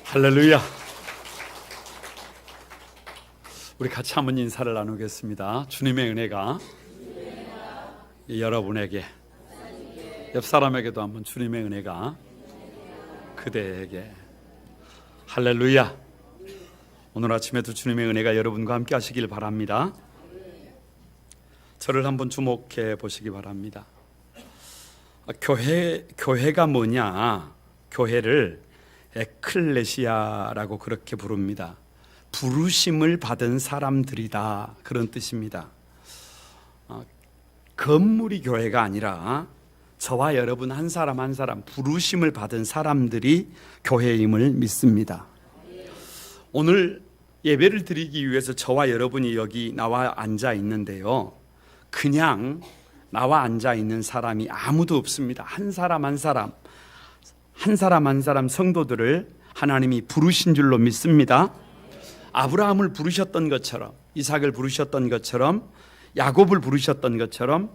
할렐루야. 우리 같이 한번 인사를 나누겠습니다. 주님의 은혜가 여러분에게, 옆 사람에게도 한번 주님의 은혜가 그대에게. 할렐루야. 오늘 아침에도 주님의 은혜가 여러분과 함께 하시길 바랍니다. 저를 한번 주목해 보시기 바랍니다. 교회가 뭐냐? 교회를 에클레시아라고 그렇게 부릅니다. 부르심을 받은 사람들이다, 그런 뜻입니다. 건물이 교회가 아니라 저와 여러분 한 사람 한 사람 부르심을 받은 사람들이 교회임을 믿습니다. 오늘 예배를 드리기 위해서 저와 여러분이 여기 나와 앉아 있는데요, 그냥 나와 앉아 있는 사람이 아무도 없습니다. 한 사람 한 사람 성도들을 하나님이 부르신 줄로 믿습니다. 아브라함을 부르셨던 것처럼, 이삭을 부르셨던 것처럼, 야곱을 부르셨던 것처럼,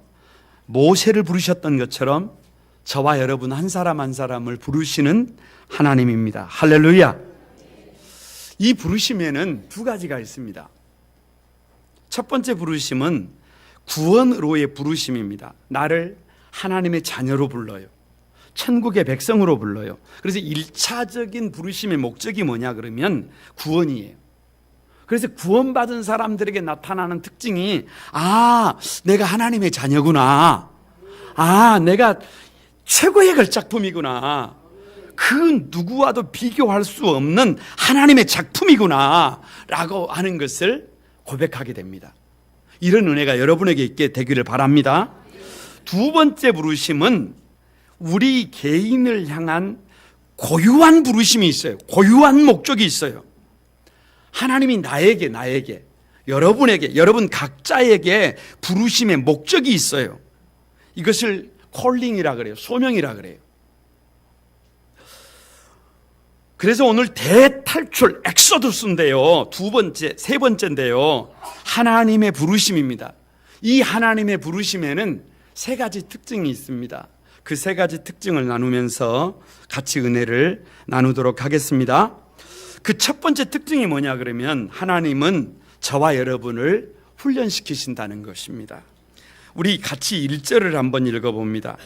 모세를 부르셨던 것처럼 저와 여러분 한 사람 한 사람을 부르시는 하나님입니다. 할렐루야. 이 부르심에는 두 가지가 있습니다. 첫 번째 부르심은 구원으로의 부르심입니다. 나를 하나님의 자녀로 불러요. 천국의 백성으로 불러요. 그래서 1차적인 부르심의 목적이 뭐냐 그러면 구원이에요. 그래서 구원받은 사람들에게 나타나는 특징이, 내가 하나님의 자녀구나, 내가 최고의 걸작품이구나, 그 누구와도 비교할 수 없는 하나님의 작품이구나 라고 하는 것을 고백하게 됩니다. 이런 은혜가 여러분에게 있게 되기를 바랍니다. 두 번째 부르심은 우리 개인을 향한 고유한 부르심이 있어요. 고유한 목적이 있어요. 하나님이 나에게, 여러분에게, 여러분 각자에게 부르심의 목적이 있어요. 이것을 콜링이라 그래요. 소명이라 그래요. 그래서 오늘 대탈출 엑소두스인데요, 세 번째인데요, 하나님의 부르심입니다. 이 하나님의 부르심에는 세 가지 특징이 있습니다. 그 세 가지 특징을 나누면서 같이 은혜를 나누도록 하겠습니다. 그 첫 번째 특징이 뭐냐 그러면, 하나님은 저와 여러분을 훈련시키신다는 것입니다. 우리 같이 1절을 한번 읽어봅니다.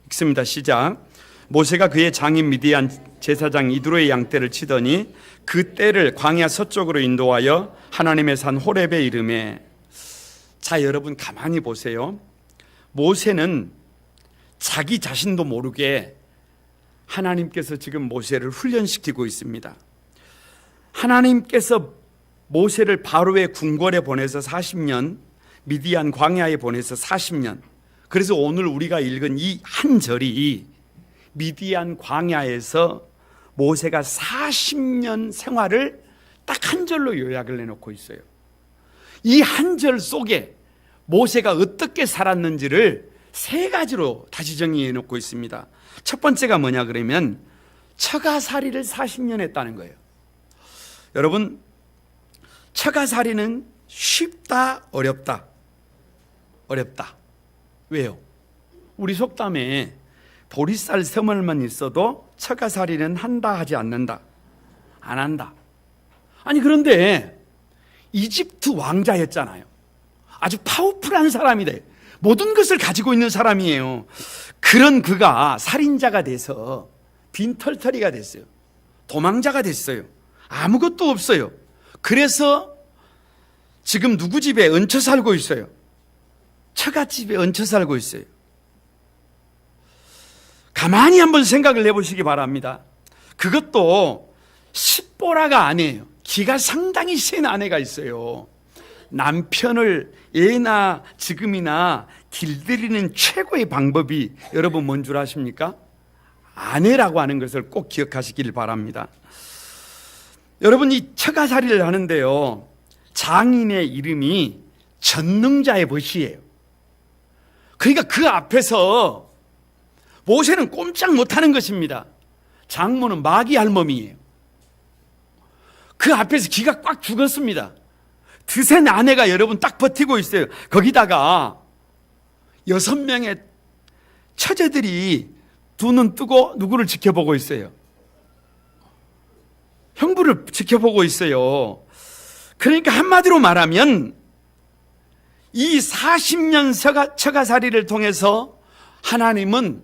읽습니다. 시작. 모세가 그의 장인 미디안 제사장 이드로의 양떼를 치더니 그 떼를 광야 서쪽으로 인도하여 하나님의 산 호렙에 이르매. 자, 여러분 가만히 보세요. 모세는 자기 자신도 모르게 하나님께서 지금 모세를 훈련시키고 있습니다. 하나님께서 모세를 바로의 궁궐에 보내서 40년, 미디안 광야에 보내서 40년. 그래서 오늘 우리가 읽은 이 한 절이 미디안 광야에서 모세가 40년 생활을 딱 한 절로 요약을 해놓고 있어요. 이 한 절 속에 모세가 어떻게 살았는지를 세 가지로 다시 정리해 놓고 있습니다. 첫 번째가 뭐냐 그러면 처가살이를 40년 했다는 거예요. 여러분, 처가살이는 쉽다, 어렵다? 어렵다. 왜요? 우리 속담에 보리쌀 세월만 있어도 처가살이는 한다 하지 않는다. 안 한다. 아니, 그런데 이집트 왕자였잖아요. 아주 파워풀한 사람이다. 모든 것을 가지고 있는 사람이에요. 그런 그가 살인자가 돼서 빈털터리가 됐어요. 도망자가 됐어요. 아무것도 없어요. 그래서 지금 누구 집에 얹혀 살고 있어요? 처갓집에 얹혀 살고 있어요. 가만히 한번 생각을 해보시기 바랍니다. 그것도 십보라가 아니에요. 기가 상당히 센 아내가 있어요. 남편을 예나 지금이나 길들이는 최고의 방법이 여러분 뭔 줄 아십니까? 아내라고 하는 것을 꼭 기억하시길 바랍니다. 여러분, 이 처가살이를 하는데요, 장인의 이름이 전능자의 벗이에요. 그러니까 그 앞에서 모세는 꼼짝 못하는 것입니다. 장모는 마귀 할멈이에요. 그 앞에서 기가 꽉 죽었습니다. 드센 아내가 여러분 딱 버티고 있어요. 거기다가 6명의 처제들이 두 눈 뜨고 누구를 지켜보고 있어요? 형부를 지켜보고 있어요. 그러니까 한마디로 말하면 이 40년 처가살이를 통해서 하나님은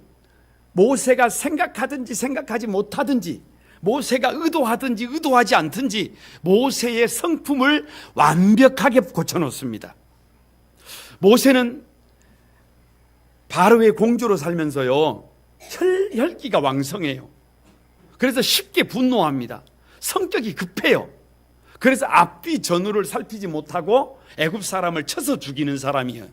모세가 생각하든지 생각하지 못하든지, 모세가 의도하든지 의도하지 않든지 모세의 성품을 완벽하게 고쳐놓습니다. 모세는 바로의 공주로 살면서요, 혈기가 왕성해요. 그래서 쉽게 분노합니다. 성격이 급해요. 그래서 앞뒤 전후를 살피지 못하고 애굽 사람을 쳐서 죽이는 사람이에요.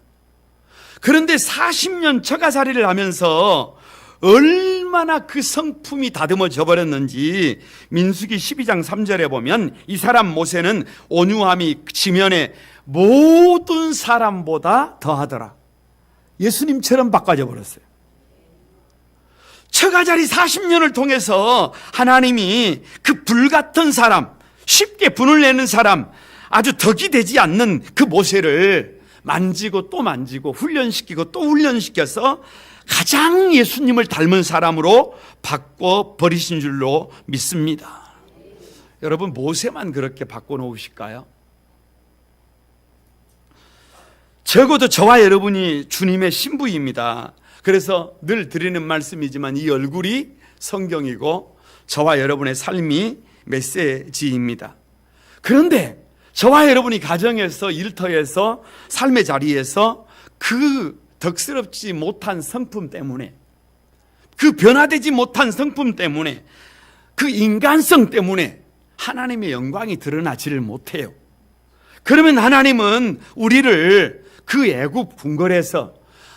그런데 40년 처가살이를 하면서 얼마나 그 성품이 다듬어져 버렸는지 민수기 12장 3절에 보면 이 사람 모세는 온유함이 지면에 모든 사람보다 더하더라. 예수님처럼 바꿔져 버렸어요. 처가살이 40년을 통해서 하나님이 그 불같은 사람, 쉽게 분을 내는 사람, 아주 덕이 되지 않는 그 모세를 만지고 또 만지고 훈련시키고 또 훈련시켜서 가장 예수님을 닮은 사람으로 바꿔버리신 줄로 믿습니다. 여러분, 모세만 그렇게 바꿔놓으실까요? 적어도 저와 여러분이 주님의 신부입니다. 그래서 늘 드리는 말씀이지만 이 얼굴이 성경이고 저와 여러분의 삶이 메시지입니다. 그런데 저와 여러분이 가정에서, 일터에서, 삶의 자리에서 그 덕스럽지 못한 성품 때문에, 그 변화되지 못한 성품 때문에, 그 인간성 때문에 하나님의 영광이 드러나지를 못해요. 그러면 하나님은 우리를 그 애굽 궁궐에서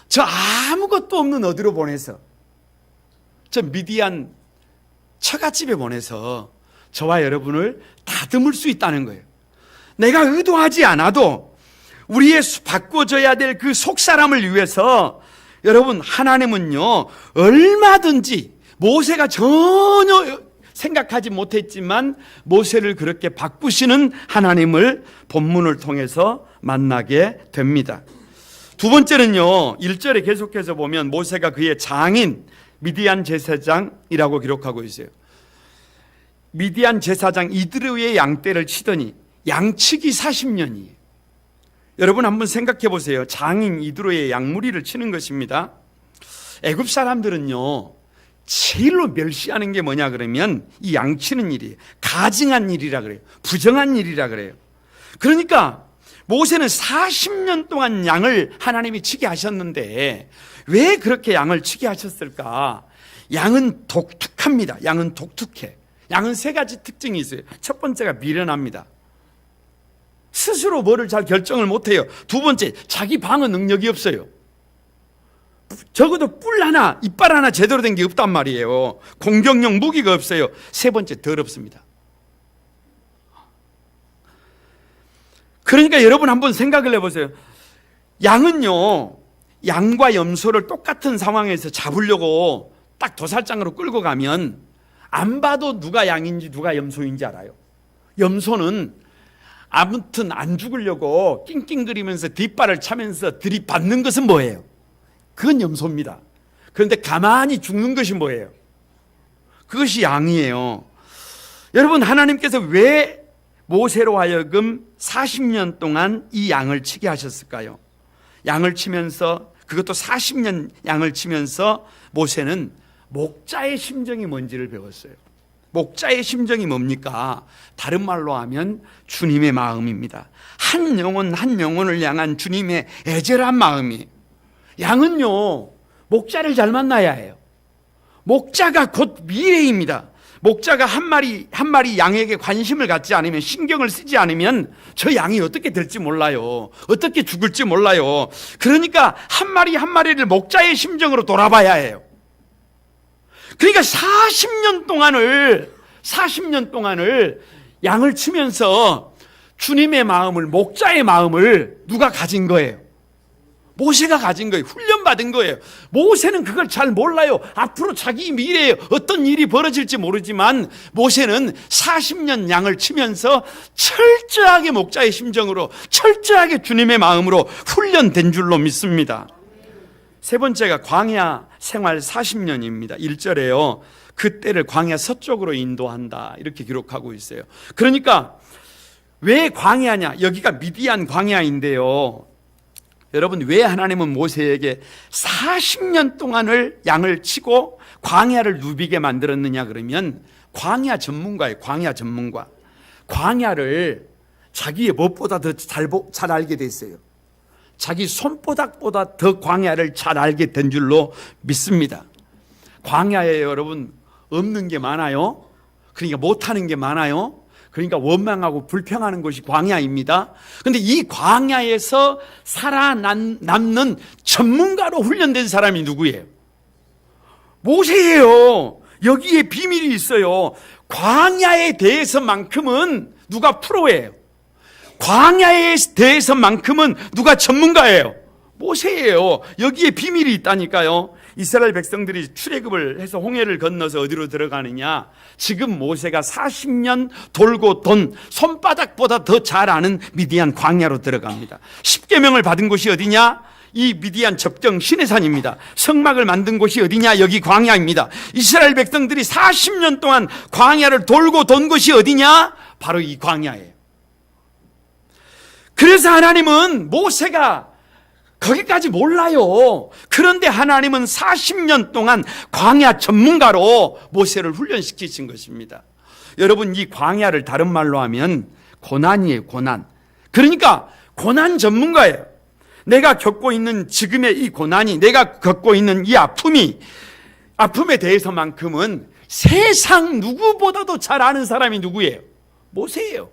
저 아무것도 없는 어디로 보내서, 저 미디안 처갓집에 보내서 저와 여러분을 다듬을 수 있다는 거예요. 내가 의도하지 않아도 우리의 바꿔줘야 될 그 속사람을 위해서 여러분, 하나님은요 얼마든지, 모세가 전혀 생각하지 못했지만 모세를 그렇게 바꾸시는 하나님을 본문을 통해서 만나게 됩니다. 두 번째는요, 1절에 계속해서 보면 모세가 그의 장인 미디안 제사장이라고 기록하고 있어요. 미디안 제사장 이드로의 양떼를 치더니 양치기 40년이에요. 여러분 한번 생각해 보세요. 장인 이드로의 양무리를 치는 것입니다. 애굽 사람들은요 제일로 멸시하는 게 뭐냐 그러면 이 양치는 일이에요. 가증한 일이라 그래요. 부정한 일이라 그래요. 그러니까 모세는 40년 동안 양을 하나님이 치게 하셨는데 왜 그렇게 양을 치게 하셨을까? 양은 독특합니다. 양은 독특해. 양은 세 가지 특징이 있어요. 첫 번째가 미련합니다. 스스로 뭐를 잘 결정을 못해요. 두 번째, 자기 방어 능력이 없어요. 적어도 뿔 하나, 이빨 하나 제대로 된 게 없단 말이에요. 공격용 무기가 없어요. 세 번째, 더럽습니다. 그러니까 여러분 한번 생각을 해보세요. 양은요, 양과 염소를 똑같은 상황에서 잡으려고 딱 도살장으로 끌고 가면 안 봐도 누가 양인지 누가 염소인지 알아요. 염소는 아무튼 안 죽으려고 낑낑거리면서 뒷발을 차면서 들이받는 것은 뭐예요? 그건 염소입니다. 그런데 가만히 죽는 것이 뭐예요? 그것이 양이에요. 여러분, 하나님께서 왜 모세로 하여금 40년 동안 이 양을 치게 하셨을까요? 양을 치면서, 그것도 40년 양을 치면서 모세는 목자의 심정이 뭔지를 배웠어요. 목자의 심정이 뭡니까? 다른 말로 하면 주님의 마음입니다. 한 영혼 한 영혼을 향한 주님의 애절한 마음이. 양은요, 목자를 잘 만나야 해요. 목자가 곧 미래입니다. 목자가 한 마리 양에게 관심을 갖지 않으면, 신경을 쓰지 않으면 저 양이 어떻게 될지 몰라요. 어떻게 죽을지 몰라요. 그러니까 한 마리 한 마리를 목자의 심정으로 돌아봐야 해요. 그러니까 40년 동안을 양을 치면서 주님의 마음을, 목자의 마음을 누가 가진 거예요? 모세가 가진 거예요. 훈련받은 거예요. 모세는 그걸 잘 몰라요. 앞으로 자기 미래에 어떤 일이 벌어질지 모르지만 모세는 40년 양을 치면서 철저하게 목자의 심정으로, 철저하게 주님의 마음으로 훈련된 줄로 믿습니다. 세 번째가 광야 생활 40년입니다. 1절에요. 그때를 광야 서쪽으로 인도한다 이렇게 기록하고 있어요. 그러니까 왜 광야냐? 여기가 미디안 광야인데요. 여러분, 왜 하나님은 모세에게 40년 동안을 양을 치고 광야를 누비게 만들었느냐 그러면 광야 전문가예요. 광야 전문가. 광야를 자기의 무엇보다 더 잘 알게 됐어요. 자기 손바닥보다 더 광야를 잘 알게 된 줄로 믿습니다. 광야에 여러분 없는 게 많아요. 그러니까 못하는 게 많아요. 그러니까 원망하고 불평하는 것이 광야입니다. 그런데 이 광야에서 살아남는 전문가로 훈련된 사람이 누구예요? 모세예요. 여기에 비밀이 있어요. 광야에 대해서만큼은 누가 프로예요? 광야에 대해서만큼은 누가 전문가예요? 모세예요. 여기에 비밀이 있다니까요. 이스라엘 백성들이 출애굽을 해서 홍해를 건너서 어디로 들어가느냐? 지금 모세가 40년 돌고 돈 손바닥보다 더 잘 아는 미디안 광야로 들어갑니다. 십계명을 받은 곳이 어디냐? 이 미디안 접경 시내산입니다. 성막을 만든 곳이 어디냐? 여기 광야입니다. 이스라엘 백성들이 40년 동안 광야를 돌고 돈 곳이 어디냐? 바로 이 광야예요. 그래서 하나님은 모세가 거기까지 몰라요. 그런데 하나님은 40년 동안 광야 전문가로 모세를 훈련시키신 것입니다. 여러분, 이 광야를 다른 말로 하면 고난이에요. 고난. 그러니까 고난 전문가예요. 내가 겪고 있는 지금의 이 고난이, 내가 겪고 있는 이 아픔에 대해서만큼은 세상 누구보다도 잘 아는 사람이 누구예요? 모세예요.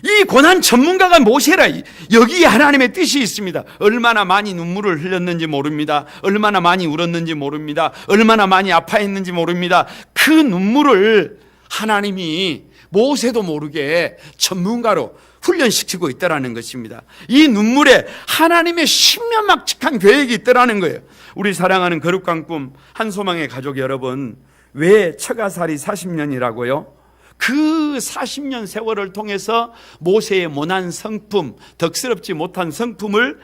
이 고난 전문가가 모세라. 여기에 하나님의 뜻이 있습니다. 얼마나 많이 눈물을 흘렸는지 모릅니다. 얼마나 많이 울었는지 모릅니다. 얼마나 많이 아파했는지 모릅니다. 그 눈물을 하나님이 모세도 모르게 전문가로 훈련시키고 있다는 것입니다. 이 눈물에 하나님의 신명막측한 계획이 있다는 거예요. 우리 사랑하는 거룩한 꿈 한소망의 가족 여러분, 왜 처가살이 40년이라고요? 그 40년 세월을 통해서 모세의 모난 성품, 덕스럽지 못한 성품을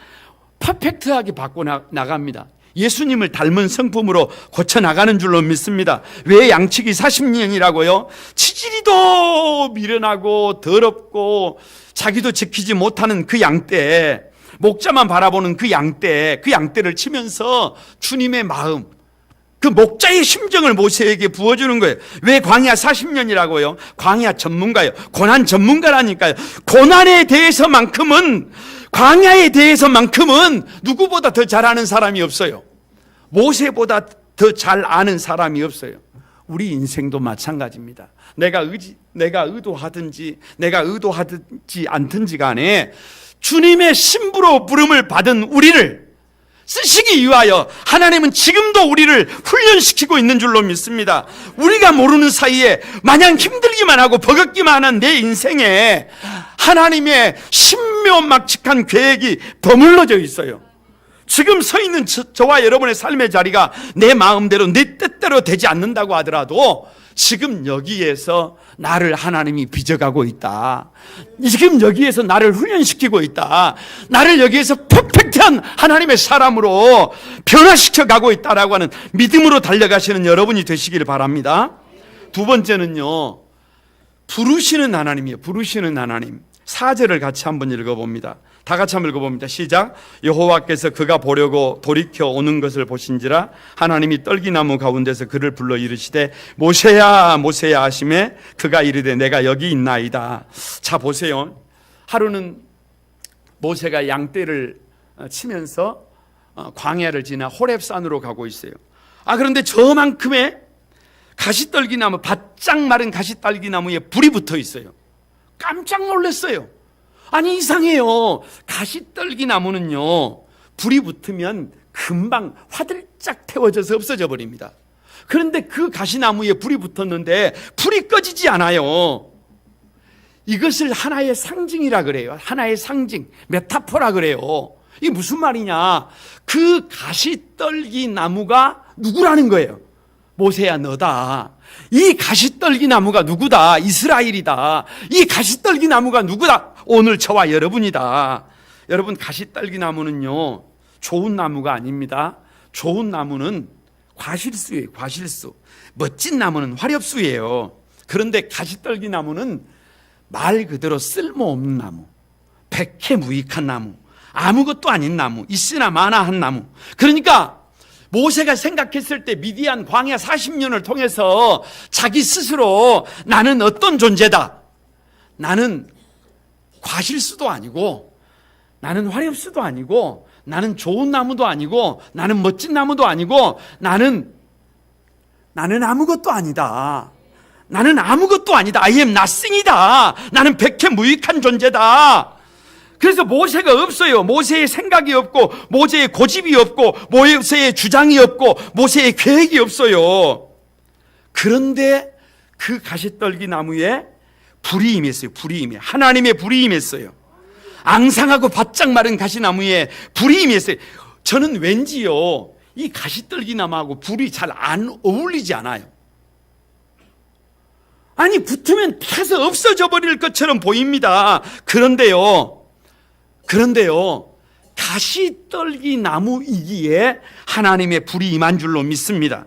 퍼펙트하게 바꿔 나갑니다. 예수님을 닮은 성품으로 고쳐나가는 줄로 믿습니다. 왜 양치기 40년이라고요? 치질이도 미련하고 더럽고 자기도 지키지 못하는 그 양떼, 목자만 바라보는 그 양떼를 치면서 주님의 마음, 그 목자의 심정을 모세에게 부어주는 거예요. 왜 광야 40년이라고요? 광야 전문가예요. 고난 전문가라니까요. 고난에 대해서만큼은, 광야에 대해서만큼은 누구보다 더 잘 아는 사람이 없어요. 모세보다 더 잘 아는 사람이 없어요. 우리 인생도 마찬가지입니다. 내가 의도하든지 내가 의도하든지 않든지 간에 주님의 신부로 부름을 받은 우리를 쓰시기 위하여 하나님은 지금도 우리를 훈련시키고 있는 줄로 믿습니다. 우리가 모르는 사이에 마냥 힘들기만 하고 버겁기만 한 내 인생에 하나님의 신묘막측한 계획이 버물러져 있어요. 지금 서 있는 저와 여러분의 삶의 자리가 내 마음대로 내 뜻대로 되지 않는다고 하더라도 지금 여기에서 나를 하나님이 빚어가고 있다. 지금 여기에서 나를 훈련시키고 있다. 나를 여기에서 퍼펙트한 하나님의 사람으로 변화시켜 가고 있다라고 하는 믿음으로 달려가시는 여러분이 되시기를 바랍니다. 두 번째는요, 부르시는 하나님이에요. 부르시는 하나님. 4절을 같이 한번 읽어봅니다. 다 같이 한번 읽어봅니다. 시작. 여호와께서 그가 보려고 돌이켜 오는 것을 보신지라 하나님이 떨기나무 가운데서 그를 불러 이르시되 모세야 모세야 하시매 그가 이르되 내가 여기 있나이다. 자, 보세요. 하루는 모세가 양떼를 치면서 광야를 지나 호렙산으로 가고 있어요. 그런데 저만큼의 가시떨기나무, 바짝 마른 가시떨기나무에 불이 붙어 있어요. 깜짝 놀랐어요. 아니, 이상해요. 가시떨기 나무는요, 불이 붙으면 금방 화들짝 태워져서 없어져 버립니다. 그런데 그 가시나무에 불이 붙었는데 불이 꺼지지 않아요. 이것을 하나의 상징이라 그래요. 하나의 상징, 메타포라 그래요. 이게 무슨 말이냐? 그 가시떨기 나무가 누구라는 거예요? 모세야, 너다. 이 가시떨기 나무가 누구다? 이스라엘이다. 이 가시떨기 나무가 누구다? 오늘 저와 여러분이다. 여러분, 가시떨기 나무는요, 좋은 나무가 아닙니다. 좋은 나무는 과실수예요. 과실수. 멋진 나무는 화렵수예요. 그런데 가시떨기 나무는 말 그대로 쓸모없는 나무, 백해무익한 나무, 아무것도 아닌 나무, 있으나 마나한 나무. 그러니까 모세가 생각했을 때 미디안 광야 40년을 통해서 자기 스스로 나는 어떤 존재다, 나는 과실수도 아니고, 나는 화렵수도 아니고, 나는 좋은 나무도 아니고, 나는 멋진 나무도 아니고, 나는 아무것도 아니다. 나는 아무것도 아니다. I am nothing이다. 나는 백해무익한 존재다. 그래서 모세가 없어요. 모세의 생각이 없고, 모세의 고집이 없고, 모세의 주장이 없고, 모세의 계획이 없어요. 그런데 그 가시떨기 나무에 불이 임했어요. 불이 임해. 하나님의 불이 임했어요. 앙상하고 바짝 마른 가시나무에 불이 임했어요. 저는 왠지요, 이 가시떨기 나무하고 불이 잘 안 어울리지 않아요. 아니, 붙으면 타서 없어져 버릴 것처럼 보입니다. 그런데요, 가시떨기 나무이기에 하나님의 불이 임한 줄로 믿습니다.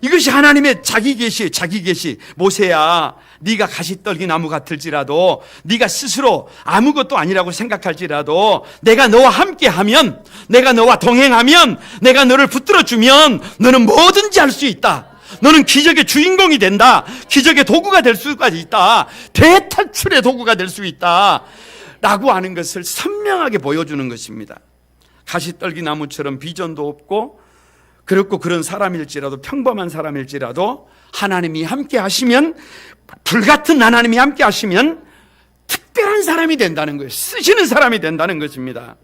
이것이 하나님의 자기 계시예요. 자기 계시. 모세야, 네가 가시떨기 나무 같을지라도, 네가 스스로 아무것도 아니라고 생각할지라도, 내가 너와 함께하면, 내가 너와 동행하면, 내가 너를 붙들어주면 너는 뭐든지 할 수 있다. 너는 기적의 주인공이 된다. 기적의 도구가 될 수까지 있다. 대탈출의 도구가 될 수 있다. 라고 하는 것을 선명하게 보여주는 것입니다. 가시떨기 나무처럼 비전도 없고, 그렇고 그런 사람일지라도, 평범한 사람일지라도 하나님이 함께 하시면, 불같은 하나님이 함께 하시면 특별한 사람이 된다는 거예요. 쓰시는 사람이 된다는 것입니다.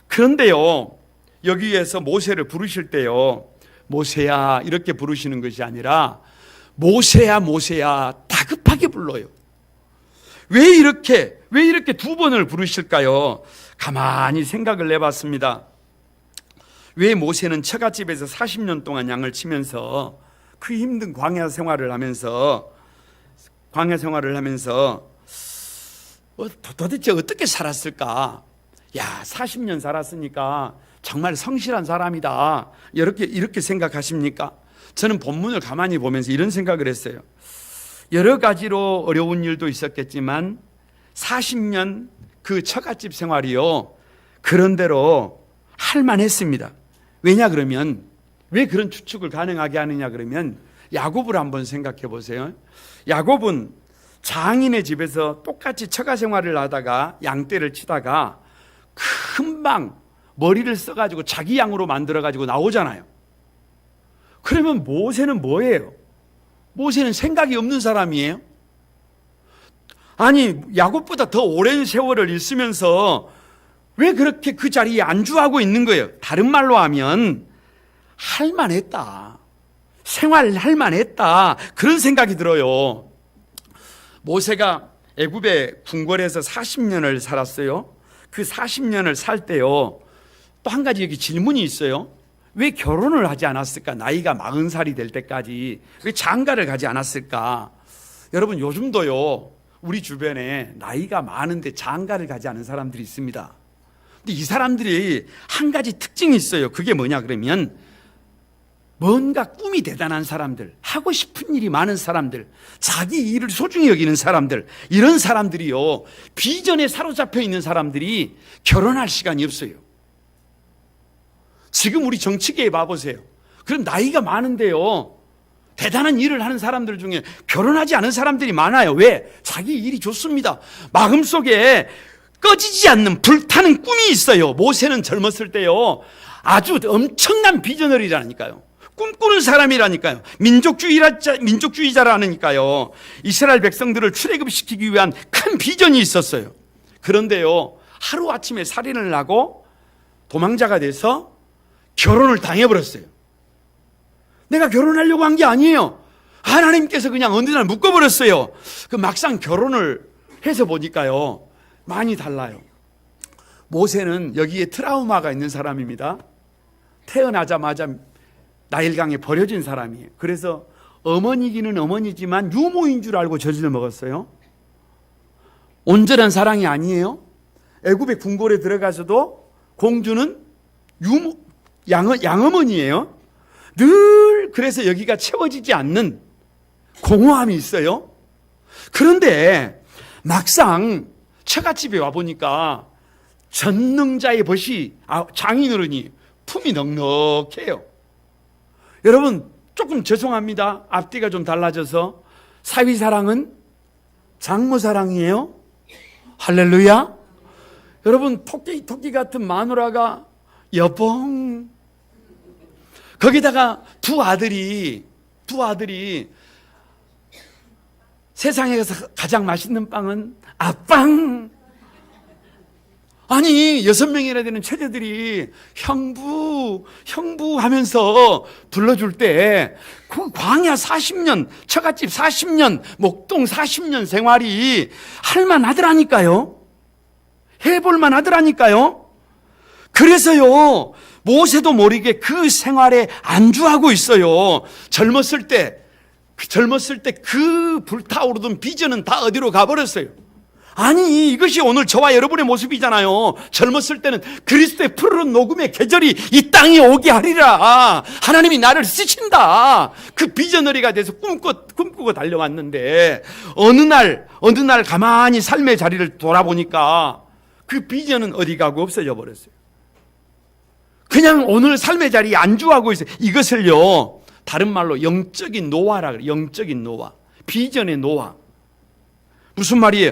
그런데요, 여기에서 모세를 부르실 때요, 모세야 이렇게 부르시는 것이 아니라 모세야 모세야 다급하게 불러요. 왜 이렇게 두 번을 부르실까요? 가만히 생각을 해봤습니다. 왜 모세는 처갓집에서 40년 동안 양을 치면서 그 힘든 광야 생활을 하면서 도대체 어떻게 살았을까? 야, 40년 살았으니까 정말 성실한 사람이다. 이렇게 생각하십니까? 저는 본문을 가만히 보면서 이런 생각을 했어요. 여러 가지로 어려운 일도 있었겠지만 40년 그 처갓집 생활이요, 그런대로 할만했습니다. 왜냐 그러면, 왜 그런 추측을 가능하게 하느냐 그러면, 야곱을 한번 생각해 보세요. 야곱은 장인의 집에서 똑같이 처가 생활을 하다가 양떼를 치다가 금방 머리를 써가지고 자기 양으로 만들어가지고 나오잖아요. 그러면 모세는 뭐예요? 모세는 생각이 없는 사람이에요? 아니, 야곱보다 더 오랜 세월을 있으면서 왜 그렇게 그 자리에 안주하고 있는 거예요? 다른 말로 하면 할만했다. 생활할 만했다. 그런 생각이 들어요. 모세가 애굽의 궁궐에서 40년을 살았어요. 그 40년을 살 때요, 또 한 가지 여기 질문이 있어요. 왜 결혼을 하지 않았을까? 나이가 40살이 될 때까지 왜 장가를 가지 않았을까? 여러분, 요즘도요, 우리 주변에 나이가 많은데 장가를 가지 않은 사람들이 있습니다. 근데 이 사람들이 한 가지 특징이 있어요. 그게 뭐냐 그러면, 뭔가 꿈이 대단한 사람들, 하고 싶은 일이 많은 사람들, 자기 일을 소중히 여기는 사람들, 이런 사람들이요, 비전에 사로잡혀 있는 사람들이 결혼할 시간이 없어요. 지금 우리 정치계에 봐보세요. 그럼 나이가 많은데요, 대단한 일을 하는 사람들 중에 결혼하지 않은 사람들이 많아요. 왜? 자기 일이 좋습니다. 마음속에 꺼지지 않는 불타는 꿈이 있어요. 모세는 젊었을 때요, 아주 엄청난 비전을이라니까요. 꿈꾸는 사람이라니까요. 민족주의자라니까요. 이스라엘 백성들을 출애굽시키기 위한 큰 비전이 있었어요. 그런데요, 하루아침에 살인을 하고 도망자가 돼서 결혼을 당해버렸어요. 내가 결혼하려고 한 게 아니에요. 하나님께서 그냥 어느 날 묶어버렸어요. 그 막상 결혼을 해서 보니까요, 많이 달라요. 모세는 여기에 트라우마가 있는 사람입니다. 태어나자마자 나일강에 버려진 사람이에요. 그래서 어머니기는 어머니지만 유모인 줄 알고 젖을 먹었어요. 온전한 사랑이 아니에요. 애굽의 궁궐에 들어가서도 공주는 양어머니예요. 늘 그래서 여기가 채워지지 않는 공허함이 있어요. 그런데 막상 처갓집에 와보니까 전능자의 벗이 장인어른이 품이 넉넉해요. 여러분 조금 죄송합니다. 앞뒤가 좀 달라져서 사위사랑은 장모사랑이에요. 할렐루야. 여러분 토끼 같은 마누라가 여봉. 거기다가 두 아들이 세상에서 가장 맛있는 빵은 아빵. 아니 6명이나 되는 처제들이 형부 하면서 불러줄 때 그 광야 40년, 처갓집 40년, 목동 40년 생활이 할만하더라니까요. 해볼만 하더라니까요. 그래서요 모세도 모르게 그 생활에 안주하고 있어요. 젊었을 때 그 불타오르던 비전은 다 어디로 가버렸어요. 아니 이것이 오늘 저와 여러분의 모습이잖아요. 젊었을 때는 그리스도의 푸르른 녹음의 계절이 이 땅에 오게 하리라. 하나님이 나를 쓰신다. 그 비전어리가 돼서 꿈꾸고 달려왔는데 어느 날 가만히 삶의 자리를 돌아보니까 그 비전은 어디 가고 없어져 버렸어요. 그냥 오늘 삶의 자리에 안주하고 있어요. 이것을요 다른 말로 영적인 노화라 그래요. 영적인 노화, 비전의 노화. 무슨 말이에요?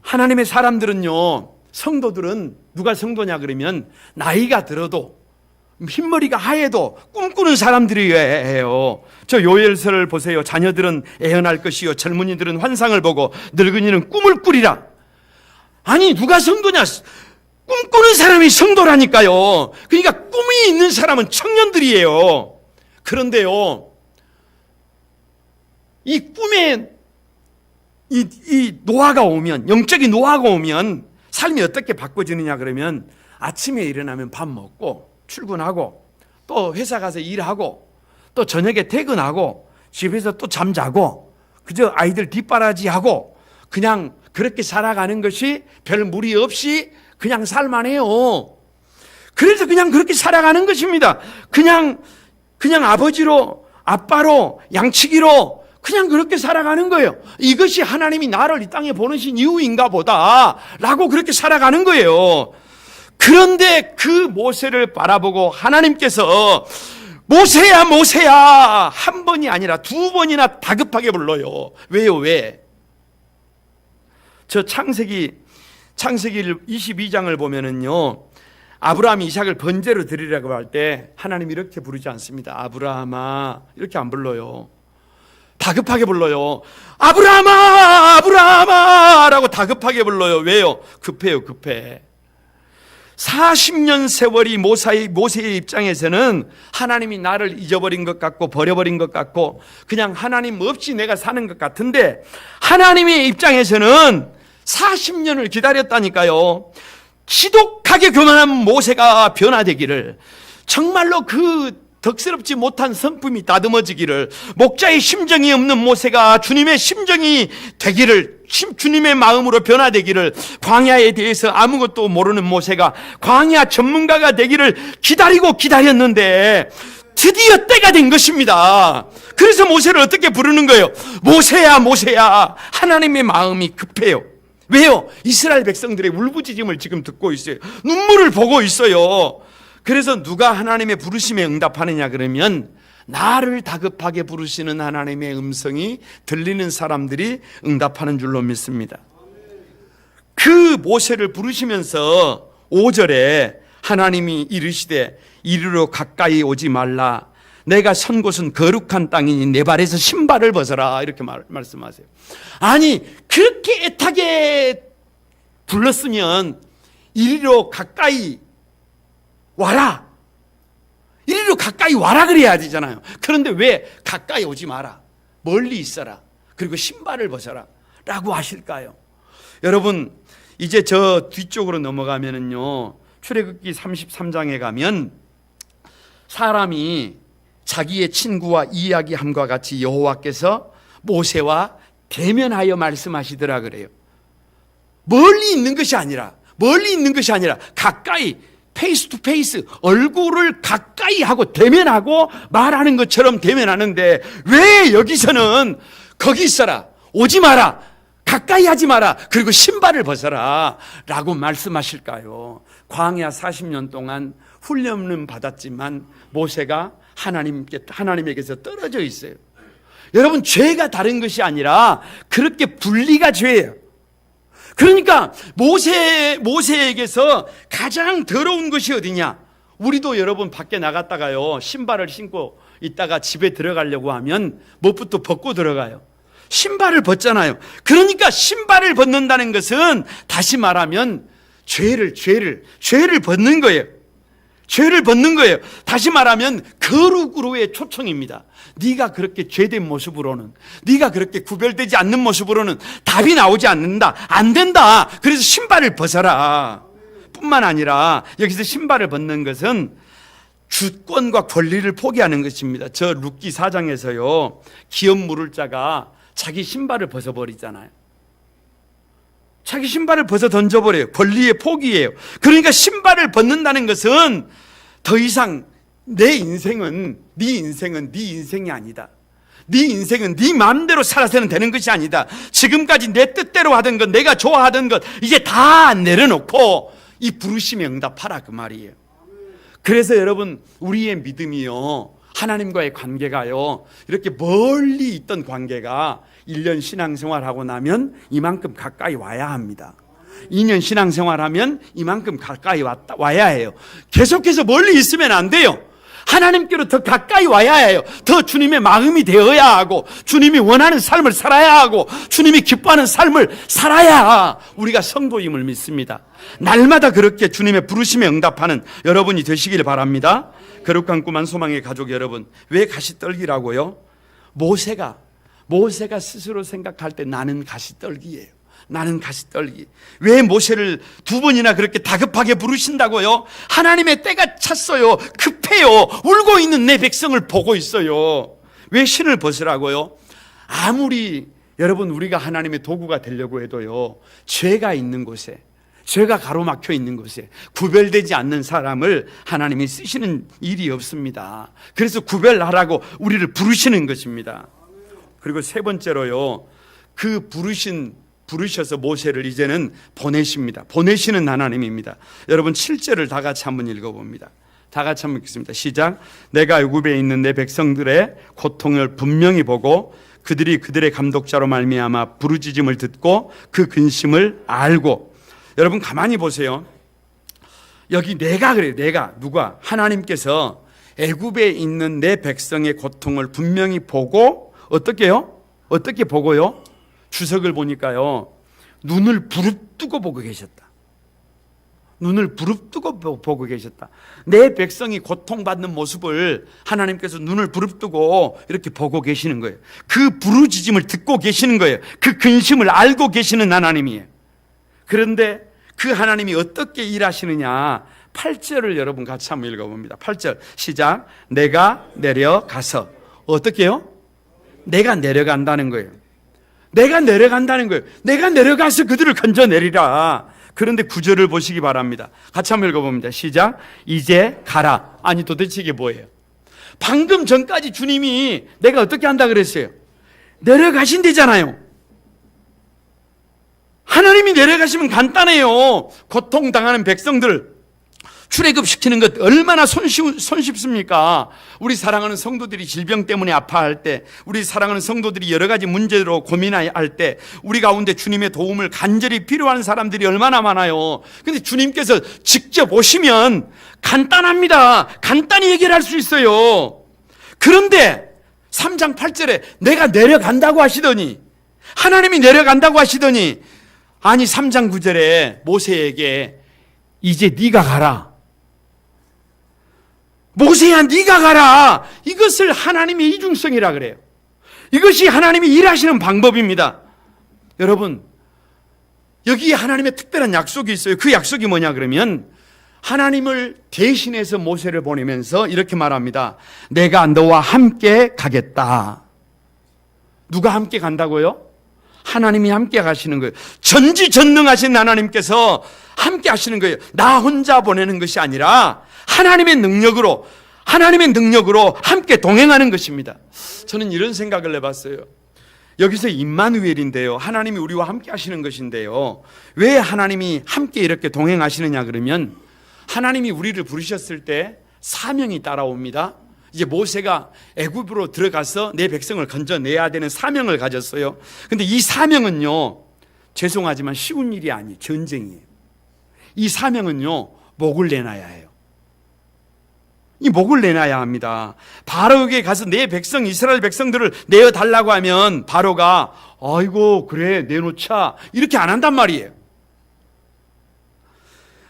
하나님의 사람들은요, 성도들은 누가 성도냐 그러면 나이가 들어도 흰머리가 하얘도 꿈꾸는 사람들이에요. 저 요엘서를 보세요. 자녀들은 애언할 것이요 젊은이들은 환상을 보고 늙은이는 꿈을 꾸리라. 아니 누가 성도냐? 꿈꾸는 사람이 성도라니까요. 그러니까 꿈이 있는 사람은 청년들이에요. 그런데요 이 꿈에 이 노화가 오면, 영적인 노화가 오면 삶이 어떻게 바꿔지느냐 그러면 아침에 일어나면 밥 먹고 출근하고 또 회사 가서 일하고 또 저녁에 퇴근하고 집에서 또 잠자고 그저 아이들 뒷바라지하고 그냥 그렇게 살아가는 것이 별 무리 없이 그냥 살만해요. 그래서 그냥 그렇게 살아가는 것입니다. 그냥 아버지로 아빠로 양치기로 그냥 그렇게 살아가는 거예요. 이것이 하나님이 나를 이 땅에 보내신 이유인가 보다 라고 그렇게 살아가는 거예요. 그런데 그 모세를 바라보고 하나님께서 모세야 모세야 한 번이 아니라 두 번이나 다급하게 불러요. 왜요? 왜? 저 창세기 22장을 보면은요 아브라함이 이삭을 번제로 드리라고 할 때 하나님 이렇게 부르지 않습니다. 아브라함아 이렇게 안 불러요. 다급하게 불러요. 아브라함아 아브라함아 라고 다급하게 불러요. 왜요? 급해요. 급해. 40년 세월이 모세의 입장에서는 하나님이 나를 잊어버린 것 같고 버려버린 것 같고 그냥 하나님 없이 내가 사는 것 같은데 하나님의 입장에서는 40년을 기다렸다니까요. 지독하게 교만한 모세가 변화되기를, 정말로 그 덕스럽지 못한 성품이 다듬어지기를, 목자의 심정이 없는 모세가 주님의 심정이 되기를, 주님의 마음으로 변화되기를, 광야에 대해서 아무것도 모르는 모세가 광야 전문가가 되기를 기다렸는데 드디어 때가 된 것입니다. 그래서 모세를 어떻게 부르는 거예요? 모세야 모세야. 하나님의 마음이 급해요. 왜요? 이스라엘 백성들의 울부짖음을 지금 듣고 있어요. 눈물을 보고 있어요. 그래서 누가 하나님의 부르심에 응답하느냐 그러면 나를 다급하게 부르시는 하나님의 음성이 들리는 사람들이 응답하는 줄로 믿습니다. 그 모세를 부르시면서 5절에 하나님이 이르시되 이리로 가까이 오지 말라. 내가 선 곳은 거룩한 땅이니 내 발에서 신발을 벗어라. 이렇게 말씀하세요. 아니 그렇게 애타게 불렀으면 이리로 가까이 와라. 이리로 가까이 와라 그래야 되잖아요. 그런데 왜 가까이 오지 마라. 멀리 있어라. 그리고 신발을 벗어라. 라고 하실까요? 여러분 이제 저 뒤쪽으로 넘어가면은요. 출애굽기 33장에 가면 사람이 자기의 친구와 이야기함과 같이 여호와께서 모세와 대면하여 말씀하시더라 그래요. 멀리 있는 것이 아니라 가까이 페이스 투 페이스, 얼굴을 가까이 하고 대면하고 말하는 것처럼 대면하는데 왜 여기서는 거기 있어라, 오지 마라, 가까이 하지 마라, 그리고 신발을 벗어라 라고 말씀하실까요? 광야 40년 동안 훈련은 받았지만 모세가 하나님에게서 떨어져 있어요. 여러분, 죄가 다른 것이 아니라 그렇게 분리가 죄예요. 그러니까 모세에게서 가장 더러운 것이 어디냐? 우리도 여러분 밖에 나갔다가요, 신발을 신고 있다가 집에 들어가려고 하면 뭐부터 벗고 들어가요? 신발을 벗잖아요. 그러니까 신발을 벗는다는 것은 다시 말하면 죄를 벗는 거예요. 죄를 벗는 거예요. 다시 말하면 거룩으로의 초청입니다. 네가 그렇게 죄된 모습으로는, 네가 그렇게 구별되지 않는 모습으로는 답이 나오지 않는다. 안 된다. 그래서 신발을 벗어라. 뿐만 아니라 여기서 신발을 벗는 것은 주권과 권리를 포기하는 것입니다. 저 룻기 4장에서요, 기업 물을 자가 자기 신발을 벗어버리잖아요. 자기 신발을 벗어 던져버려요. 권리의 포기예요. 그러니까 신발을 벗는다는 것은 더 이상 내 인생은 네 인생이 아니다. 네 인생은 네 마음대로 살아서는 되는 것이 아니다. 지금까지 내 뜻대로 하던 것, 내가 좋아하던 것 이제 다 내려놓고 이 부르심에 응답하라, 그 말이에요. 그래서 여러분, 우리의 믿음이요, 하나님과의 관계가요, 이렇게 멀리 있던 관계가 1년 신앙생활하고 나면 이만큼 가까이 와야 합니다. 2년 신앙생활하면 이만큼 가까이 와야 해요. 계속해서 멀리 있으면 안 돼요. 하나님께로 더 가까이 와야 해요. 더 주님의 마음이 되어야 하고, 주님이 원하는 삶을 살아야 하고, 주님이 기뻐하는 삶을 살아야 우리가 성도임을 믿습니다. 날마다 그렇게 주님의 부르심에 응답하는 여러분이 되시길 바랍니다. 거룩한 꿈한 소망의 가족 여러분, 왜 가시떨기라고요? 모세가 스스로 생각할 때 나는 가시떨기예요. 나는 가시떨기. 왜 모세를 2번이나 그렇게 다급하게 부르신다고요? 하나님의 때가 찼어요. 급해요. 울고 있는 내 백성을 보고 있어요. 왜 신을 벗으라고요? 아무리 여러분 우리가 하나님의 도구가 되려고 해도요, 죄가 있는 곳에, 죄가 가로막혀 있는 곳에 구별되지 않는 사람을 하나님이 쓰시는 일이 없습니다. 그래서 구별하라고 우리를 부르시는 것입니다. 그리고 3번째로요, 그 부르셔서 모세를 이제는 보내십니다. 보내시는 하나님입니다. 여러분 7절을 다 같이 한번 읽어봅니다. 다 같이 한번 읽겠습니다. 시작. 내가 애굽에 있는 내 백성들의 고통을 분명히 보고 그들의 감독자로 말미암아 부르짖음을 듣고 그 근심을 알고. 여러분 가만히 보세요. 여기 내가 그래요. 누가? 하나님께서 애굽에 있는 내 백성의 고통을 분명히 보고 어떻게 보고요? 주석을 보니까요, 눈을 부릅뜨고 보고 계셨다. 눈을 부릅뜨고 보고 계셨다. 내 백성이 고통받는 모습을 하나님께서 눈을 부릅뜨고 이렇게 보고 계시는 거예요. 그 부르짖음을 듣고 계시는 거예요. 그 근심을 알고 계시는 하나님이에요. 그런데 그 하나님이 어떻게 일하시느냐, 8절을 여러분 같이 한번 읽어봅니다. 8절 시작. 내가 내려가서 어떻게 해요? 내가 내려간다는 거예요. 내가 내려간다는 거예요. 내가 내려가서 그들을 건져내리라. 그런데 9절을 보시기 바랍니다. 같이 한번 읽어봅니다. 시작. 이제 가라. 아니 도대체 이게 뭐예요? 방금 전까지 주님이 내가 어떻게 한다 그랬어요? 내려가신대잖아요. 하나님이 내려가시면 간단해요. 고통당하는 백성들 출애굽시키는 것 얼마나 손쉽습니까? 우리 사랑하는 성도들이 질병 때문에 아파할 때, 우리 사랑하는 성도들이 여러 가지 문제로 고민할 때, 우리 가운데 주님의 도움을 간절히 필요한 사람들이 얼마나 많아요. 근데 주님께서 직접 오시면 간단합니다. 간단히 해결할 수 있어요. 그런데 3장 8절에 내가 내려간다고 하시더니, 하나님이 내려간다고 하시더니, 아니 3장 9절에 모세에게 이제 네가 가라. 모세야 네가 가라. 이것을 하나님의 이중성이라 그래요. 이것이 하나님이 일하시는 방법입니다. 여러분, 여기에 하나님의 특별한 약속이 있어요. 그 약속이 뭐냐 그러면, 하나님을 대신해서 모세를 보내면서 이렇게 말합니다. 내가 너와 함께 가겠다. 누가 함께 간다고요? 하나님이 함께 가시는 거예요. 전지전능하신 하나님께서 함께 하시는 거예요. 나 혼자 보내는 것이 아니라 하나님의 능력으로 함께 동행하는 것입니다. 저는 이런 생각을 해봤어요. 여기서 임마누엘인데요, 하나님이 우리와 함께 하시는 것인데요, 왜 하나님이 함께 이렇게 동행하시느냐 그러면 하나님이 우리를 부르셨을 때 사명이 따라옵니다. 이제 모세가 애굽으로 들어가서 내 백성을 건져내야 되는 사명을 가졌어요. 근데 이 사명은요, 죄송하지만 쉬운 일이 아니에요. 전쟁이에요. 이 사명은요, 목을 내놔야 해요. 이 목을 내놔야 합니다. 바로에게 가서 내 백성 이스라엘 백성들을 내어달라고 하면 바로가 아이고 그래 내놓자 이렇게 안 한단 말이에요.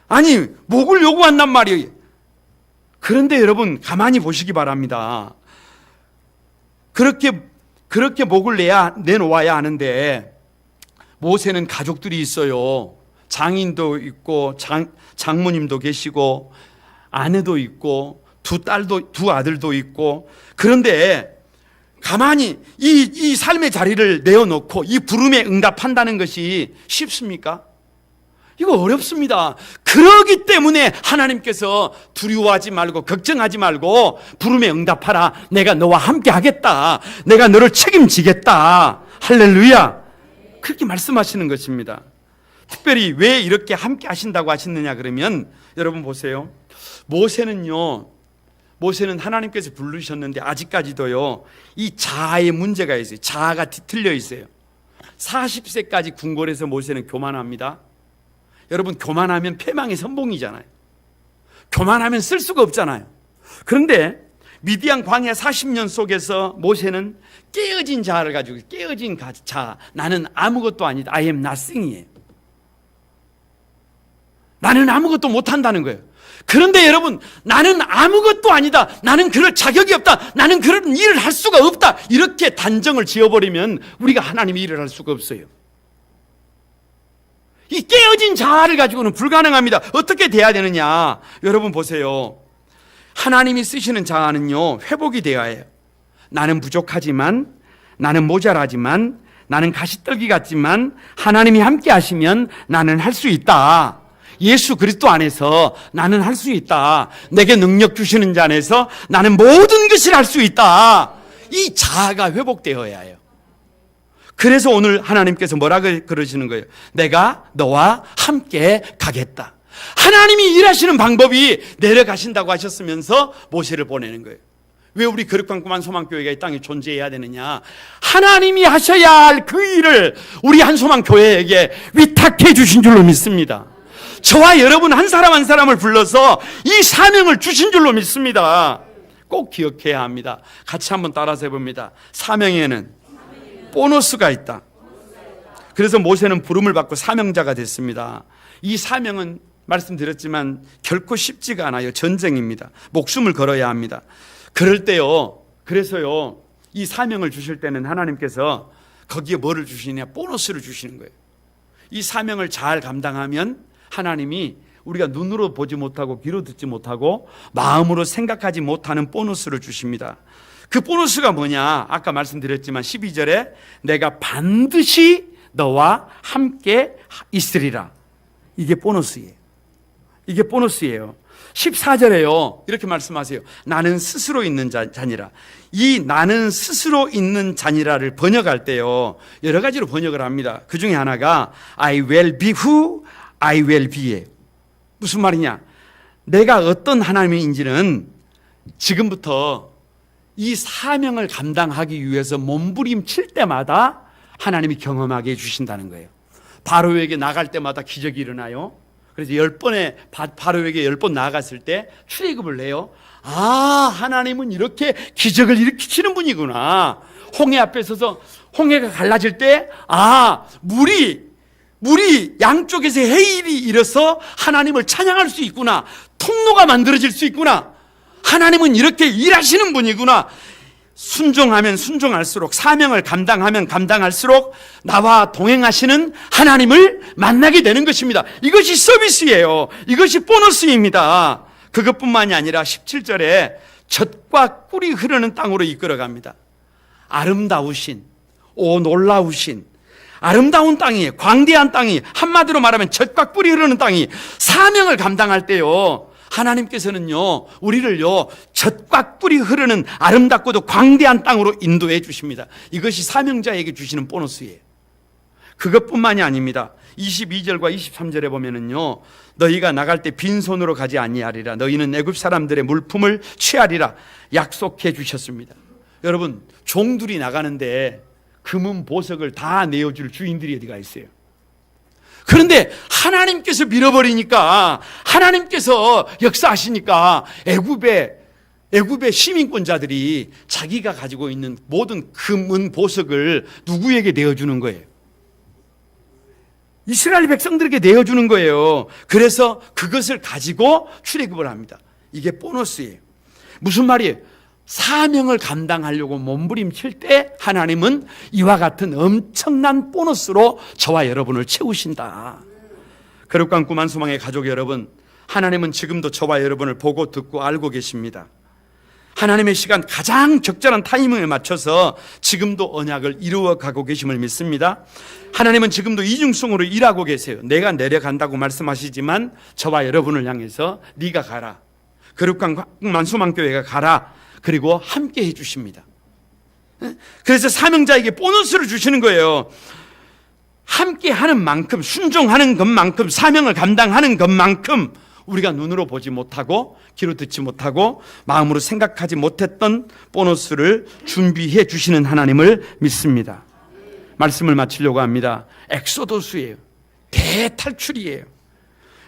아니 목을 요구한단 말이에요. 그런데 여러분 가만히 보시기 바랍니다. 그렇게 목을 내놓아야 하는데 모세는 가족들이 있어요. 장인도 있고 장모님도 계시고 아내도 있고 두 아들도 있고, 그런데 가만히 이 삶의 자리를 내어놓고 이 부름에 응답한다는 것이 쉽습니까? 이거 어렵습니다. 그러기 때문에 하나님께서 두려워하지 말고 걱정하지 말고 부름에 응답하라. 내가 너와 함께 하겠다. 내가 너를 책임지겠다. 할렐루야. 그렇게 말씀하시는 것입니다. 특별히 왜 이렇게 함께 하신다고 하시느냐 그러면 여러분 보세요. 모세는 하나님께서 부르셨는데 아직까지도요, 이 자아의 문제가 있어요. 자아가 뒤틀려 있어요. 40세까지 궁궐에서 모세는 교만합니다. 여러분, 교만하면 패망의 선봉이잖아요. 교만하면 쓸 수가 없잖아요. 그런데 미디안 광야 40년 속에서 모세는 깨어진 자아를 가지고, 깨어진 자아, 나는 아무것도 아니다. I am nothing이에요. 나는 아무것도 못한다는 거예요. 그런데 여러분, 나는 아무것도 아니다. 나는 그럴 자격이 없다. 나는 그런 일을 할 수가 없다. 이렇게 단정을 지어버리면 우리가 하나님의 일을 할 수가 없어요. 이 깨어진 자아를 가지고는 불가능합니다. 어떻게 돼야 되느냐? 여러분 보세요. 하나님이 쓰시는 자아는요, 회복이 되어야 해요. 나는 부족하지만, 나는 모자라지만, 나는 가시떨기 같지만 하나님이 함께 하시면 나는 할 수 있다. 예수 그리스도 안에서 나는 할 수 있다. 내게 능력 주시는 자 안에서 나는 모든 것을 할 수 있다. 이 자아가 회복되어야 해요. 그래서 오늘 하나님께서 뭐라고 그러시는 거예요? 내가 너와 함께 가겠다. 하나님이 일하시는 방법이 내려가신다고 하셨으면서 모세를 보내는 거예요. 왜 우리 거룩한 소망교회가 이 땅에 존재해야 되느냐? 하나님이 하셔야 할 그 일을 우리 한소망교회에게 위탁해 주신 줄로 믿습니다. 저와 여러분 한 사람 한 사람을 불러서 이 사명을 주신 줄로 믿습니다. 꼭 기억해야 합니다. 같이 한번 따라서 해봅니다. 사명에는 보너스가 있다. 그래서 모세는 부름을 받고 사명자가 됐습니다. 이 사명은 말씀드렸지만 결코 쉽지가 않아요. 전쟁입니다. 목숨을 걸어야 합니다. 그럴 때요, 그래서요, 이 사명을 주실 때는 하나님께서 거기에 뭐를 주시냐? 보너스를 주시는 거예요. 이 사명을 잘 감당하면 하나님이 우리가 눈으로 보지 못하고 귀로 듣지 못하고 마음으로 생각하지 못하는 보너스를 주십니다. 그 보너스가 뭐냐? 아까 말씀드렸지만 12절에 내가 반드시 너와 함께 있으리라. 이게 보너스예요. 이게 보너스예요. 14절에요. 이렇게 말씀하세요. 나는 스스로 있는 자니라. 이 나는 스스로 있는 자니라를 번역할 때요, 여러 가지로 번역을 합니다. 그 중에 하나가 I will be who I will be예요. 무슨 말이냐? 내가 어떤 하나님인지는 지금부터 이 사명을 감당하기 위해서 몸부림칠 때마다 하나님이 경험하게 해주신다는 거예요. 바로에게 나갈 때마다 기적이 일어나요. 그래서 10번에 바로에게 10번 나아갔을 때 출애굽을 해요. 아, 하나님은 이렇게 기적을 일으키시는 분이구나. 홍해 앞에 서서 홍해가 갈라질 때, 아, 물이 양쪽에서 해일이 일어서 하나님을 찬양할 수 있구나. 통로가 만들어질 수 있구나. 하나님은 이렇게 일하시는 분이구나. 순종하면 순종할수록, 사명을 감당하면 감당할수록 나와 동행하시는 하나님을 만나게 되는 것입니다. 이것이 서비스예요. 이것이 보너스입니다. 그것뿐만이 아니라 17절에 젖과 꿀이 흐르는 땅으로 이끌어갑니다. 아름다우신, 오 놀라우신, 아름다운 땅이, 광대한 땅이, 한마디로 말하면 젖과 꿀이 흐르는 땅이 사명을 감당할 때요, 하나님께서는요 우리를요 젖과 꿀이 흐르는 아름답고도 광대한 땅으로 인도해 주십니다. 이것이 사명자에게 주시는 보너스예요. 그것뿐만이 아닙니다. 22절과 23절에 보면은요, 너희가 나갈 때 빈손으로 가지 아니하리라. 너희는 애굽 사람들의 물품을 취하리라 약속해 주셨습니다. 여러분, 종들이 나가는데 금은 보석을 다 내어줄 주인들이 어디가 있어요? 그런데 하나님께서 밀어버리니까, 하나님께서 역사하시니까 애굽의 시민권자들이 자기가 가지고 있는 모든 금은 보석을 누구에게 내어주는 거예요? 이스라엘 백성들에게 내어주는 거예요. 그래서 그것을 가지고 출애굽을 합니다. 이게 보너스예요. 무슨 말이에요? 사명을 감당하려고 몸부림칠 때 하나님은 이와 같은 엄청난 보너스로 저와 여러분을 채우신다. 거룩한 꿈 한 소망의 가족 여러분, 하나님은 지금도 저와 여러분을 보고 듣고 알고 계십니다. 하나님의 시간, 가장 적절한 타이밍에 맞춰서 지금도 언약을 이루어가고 계심을 믿습니다. 하나님은 지금도 이중성으로 일하고 계세요. 내가 내려간다고 말씀하시지만 저와 여러분을 향해서 네가 가라, 거룩한 만수망교회가 가라, 그리고 함께 해주십니다. 그래서 사명자에게 보너스를 주시는 거예요. 함께 하는 만큼, 순종하는 것만큼, 사명을 감당하는 것만큼 우리가 눈으로 보지 못하고 귀로 듣지 못하고 마음으로 생각하지 못했던 보너스를 준비해 주시는 하나님을 믿습니다. 말씀을 마치려고 합니다. 엑소더스예요. 대탈출이에요.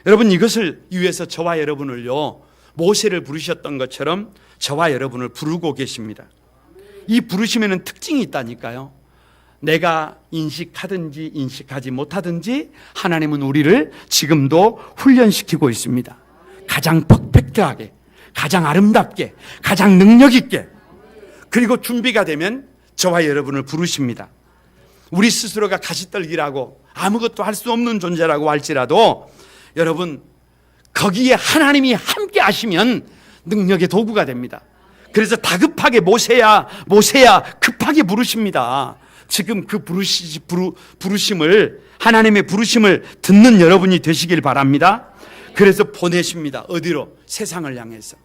여러분, 이것을 위해서 저와 여러분을요, 모세를 부르셨던 것처럼 저와 여러분을 부르고 계십니다. 이 부르심에는 특징이 있다니까요. 내가 인식하든지 인식하지 못하든지 하나님은 우리를 지금도 훈련시키고 있습니다. 가장 퍼펙트하게, 가장 아름답게, 가장 능력 있게. 그리고 준비가 되면 저와 여러분을 부르십니다. 우리 스스로가 가시떨기라고 아무것도 할 수 없는 존재라고 할지라도 여러분, 거기에 하나님이 함께 하시면 능력의 도구가 됩니다. 그래서 다급하게 모세야 급하게 부르십니다. 지금 그 부르심을, 하나님의 부르심을 듣는 여러분이 되시길 바랍니다. 그래서 보내십니다. 어디로? 세상을 향해서.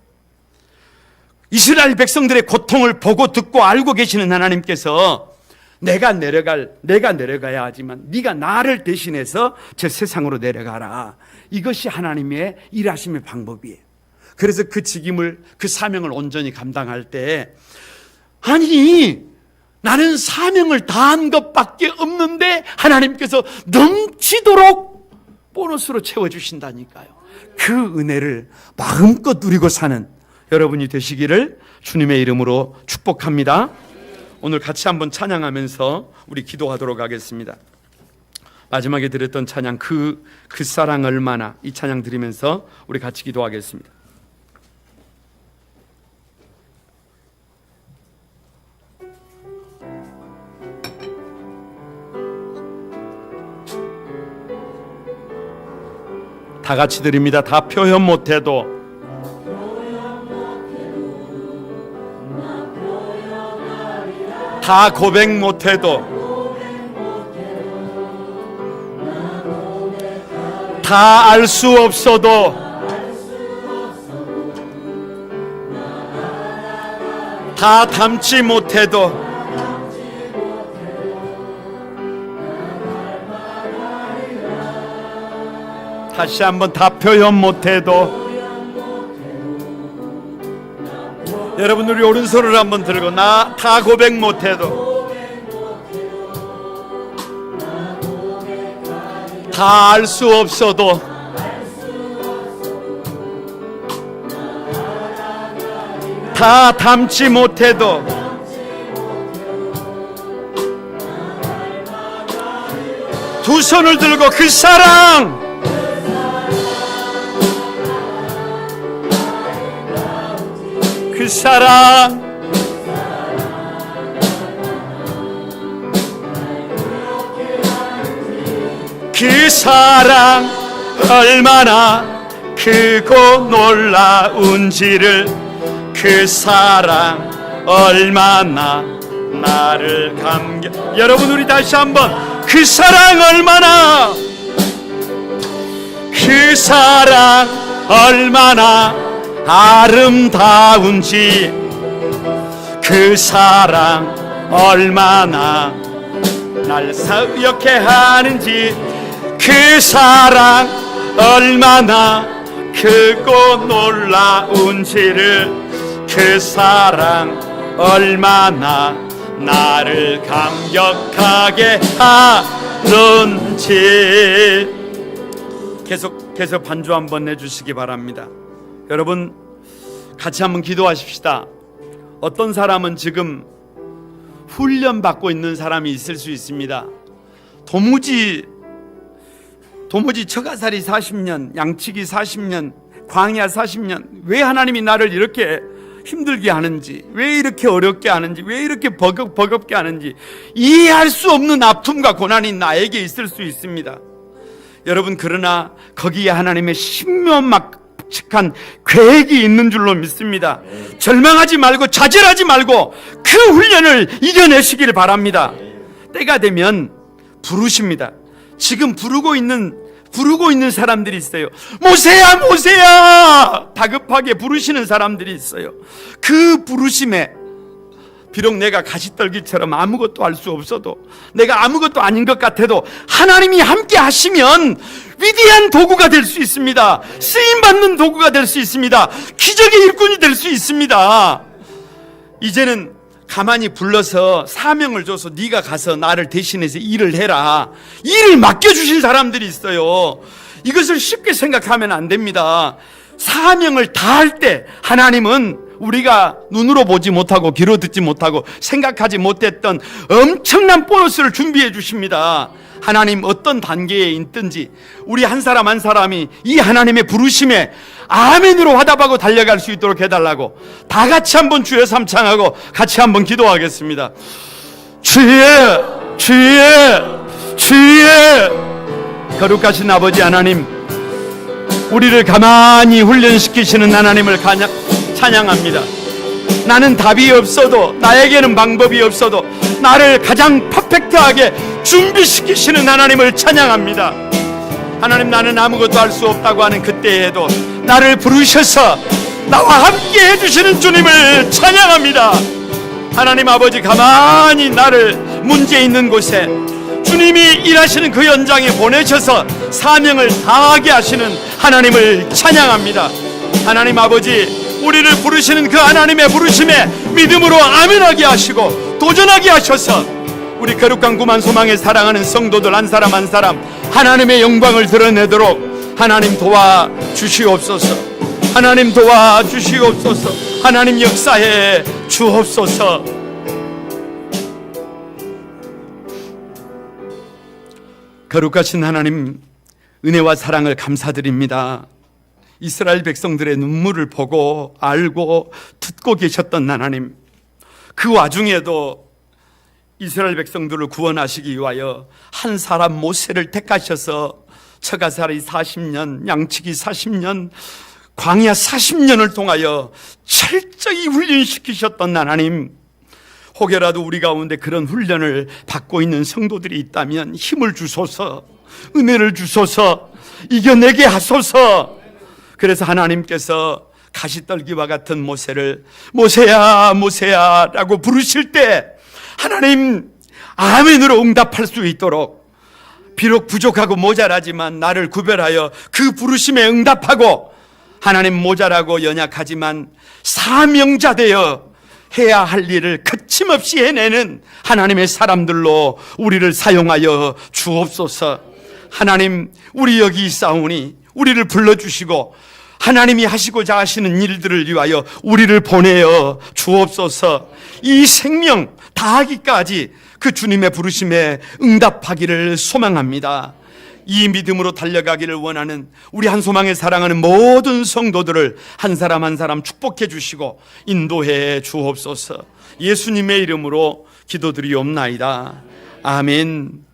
이스라엘 백성들의 고통을 보고 듣고 알고 계시는 하나님께서 내가 내려가야 하지만 네가 나를 대신해서 저 세상으로 내려가라. 이것이 하나님의 일하심의 방법이에요. 그래서 그 직임을, 그 사명을 온전히 감당할 때, 아니 나는 사명을 다한 것밖에 없는데 하나님께서 넘치도록 보너스로 채워주신다니까요. 그 은혜를 마음껏 누리고 사는 여러분이 되시기를 주님의 이름으로 축복합니다. 오늘 같이 한번 찬양하면서 우리 기도하도록 하겠습니다. 마지막에 드렸던 찬양, 그 사랑 얼마나, 이 찬양 드리면서 우리 같이 기도하겠습니다. 다 같이 드립니다. 다 표현 못해도, 다 고백 못해도, 다 알 수 없어도, 다 담지 못해도, 다시 한번 다 표현 못해도, 여러분 우리 오른손을 한번 들고, 나 다 고백 못해도, 다 알 수 없어도, 다 담지 못해도, 두 손을 들고 그 사랑, 그 사랑, 그 사랑 얼마나 크고 놀라운지를, 그 사랑 얼마나 나를 감겨. 여러분 우리 다시 한번, 그 사랑 얼마나, 그 사랑 얼마나 아름다운지, 그 사랑 얼마나 날 서럽게 하는지, 그 사랑 얼마나 크고 놀라운지를, 그 사랑 얼마나 나를 감격하게 하는지. 계속해서 반주 한번 해주시기 바랍니다. 여러분 같이 한번 기도하십시다. 어떤 사람은 지금 훈련받고 있는 사람이 있을 수 있습니다. 도무지 처가살이 40년, 양치기 40년, 광야 40년, 왜 하나님이 나를 이렇게 힘들게 하는지, 왜 이렇게 어렵게 하는지, 왜 이렇게 버겁게 하는지 이해할 수 없는 아픔과 고난이 나에게 있을 수 있습니다. 여러분, 그러나 거기에 하나님의 신묘막측한 계획이 있는 줄로 믿습니다. 절망하지 말고 좌절하지 말고 그 훈련을 이겨내시길 바랍니다. 때가 되면 부르십니다. 지금 부르고 있는 사람들이 있어요. 모세야, 모세야! 다급하게 부르시는 사람들이 있어요. 그 부르심에 비록 내가 가시떨기처럼 아무것도 할 수 없어도, 내가 아무것도 아닌 것 같아도 하나님이 함께 하시면 위대한 도구가 될 수 있습니다. 쓰임받는 도구가 될 수 있습니다. 기적의 일꾼이 될 수 있습니다. 이제는 가만히 불러서 사명을 줘서 네가 가서 나를 대신해서 일을 해라, 일을 맡겨주신 사람들이 있어요. 이것을 쉽게 생각하면 안 됩니다. 사명을 다할 때 하나님은 우리가 눈으로 보지 못하고 귀로 듣지 못하고 생각하지 못했던 엄청난 보너스를 준비해 주십니다. 하나님 어떤 단계에 있든지 우리 한 사람 한 사람이 이 하나님의 부르심에 아멘으로 화답하고 달려갈 수 있도록 해달라고 다 같이 한번 주여 삼창하고 같이 한번 기도하겠습니다. 주의 거룩하신 아버지 하나님, 우리를 가만히 훈련시키시는 하나님을 찬양합니다. 나는 답이 없어도, 나에게는 방법이 없어도 나를 가장 퍼펙트하게 준비시키시는 하나님을 찬양합니다. 하나님, 나는 아무것도 할 수 없다고 하는 그때에도 나를 부르셔서 나와 함께 해주시는 주님을 찬양합니다. 하나님 아버지, 가만히 나를 문제 있는 곳에 주님이 일하시는 그 현장에 보내셔서 사명을 다하게 하시는 하나님을 찬양합니다. 하나님 아버지, 우리를 부르시는 그 하나님의 부르심에 믿음으로 아멘하게 하시고 도전하게 하셔서 우리 거룩한 구만 소망에 사랑하는 성도들 한 사람 한 사람 하나님의 영광을 드러내도록 하나님 도와주시옵소서. 하나님 도와주시옵소서. 하나님 역사해 주옵소서. 거룩하신 하나님, 은혜와 사랑을 감사드립니다. 이스라엘 백성들의 눈물을 보고 알고 듣고 계셨던 하나님, 그 와중에도 이스라엘 백성들을 구원하시기 위하여 한 사람 모세를 택하셔서 처가살이 40년, 양치기 40년, 광야 40년을 통하여 철저히 훈련시키셨던 하나님, 혹여라도 우리 가운데 그런 훈련을 받고 있는 성도들이 있다면 힘을 주소서, 은혜를 주소서, 이겨내게 하소서. 그래서 하나님께서 가시떨기와 같은 모세를 모세야 모세야 라고 부르실 때 하나님 아멘으로 응답할 수 있도록, 비록 부족하고 모자라지만 나를 구별하여 그 부르심에 응답하고, 하나님 모자라고 연약하지만 사명자 되어 해야 할 일을 거침없이 해내는 하나님의 사람들로 우리를 사용하여 주옵소서. 하나님, 우리 여기 있사오니 우리를 불러주시고 하나님이 하시고자 하시는 일들을 위하여 우리를 보내어 주옵소서. 이 생명 다하기까지 그 주님의 부르심에 응답하기를 소망합니다. 이 믿음으로 달려가기를 원하는 우리 한소망에 사랑하는 모든 성도들을 한 사람 한 사람 축복해 주시고 인도해 주옵소서. 예수님의 이름으로 기도드리옵나이다. 아멘.